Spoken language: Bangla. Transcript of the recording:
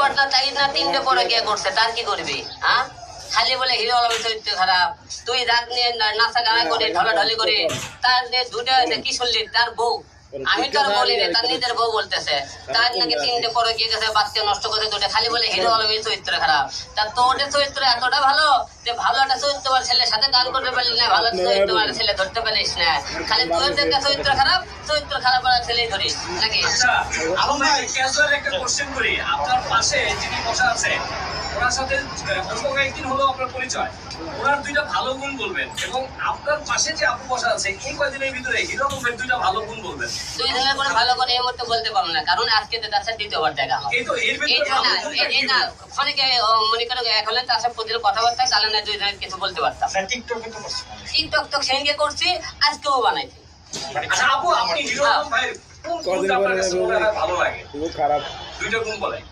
ঘটনা তাই না 3টে পরে কে করছে তার কি করবি হ্যাঁ খালি বলে হিরো আলমের চরিত্র খারাপ তুই রাত নিয়ে নাচা গানা করে ঢলাঢলি করে তার যে দুটো কি শুনলি তার বউ আমি তো আর বলি না তার নিজের বউ বলতেছে তার নাকি 3টে পরে গিয়ে গেছে বাচ্চা নষ্ট করে দুটো খালি বলে হিরো আলমের চরিত্র খারাপ তা তোর চরিত্র এতটা ভালো যে ভালো একটা চরিত্র ছেলের সাথে গান করতে পারলি না ভালো চরিত্র ছেলে ধরতে পারিস না খালি তোর যে চরিত্র খারাপ বলা ছেলেই ধরিস নাকি একটা কোশ্চেন করি আপনার পাশে যিনি বসা আছে ওনার সাথে অল্প কয়েকদিন হলো আপনার পরিচয় ওনার 2টা ভালো গুণ বলবেন এবং আপনার পাশে যে আপু বসা আছে এই কয়েকদিনের ভিতরে হিরো আলমের 2টা ভালো গুণ বলবেন 2 দিনের পরে ভালো করে এই মুহূর্তে বলতে পারবো না কারণ আজকে তো তার সাথে দ্বিতীয়বার দেখা হবে এই তো এর ভিতরে এই না অনেকে মনে করো এক হলে তার সাথে প্রতিদিন কথাবার্তা তাহলে না 2 দিনের কিছু বলতে পারতাম টিকটকে তো করছেন টিকটক তো সেদিনকে করছি আজকেও বানাইছি আচ্ছা আপু আপনি হিরো আলম ভাই কোন গুণটা আপনার কাছে মনে হয় ভালো লাগে খুব খারাপ 2টা গুণ বলেন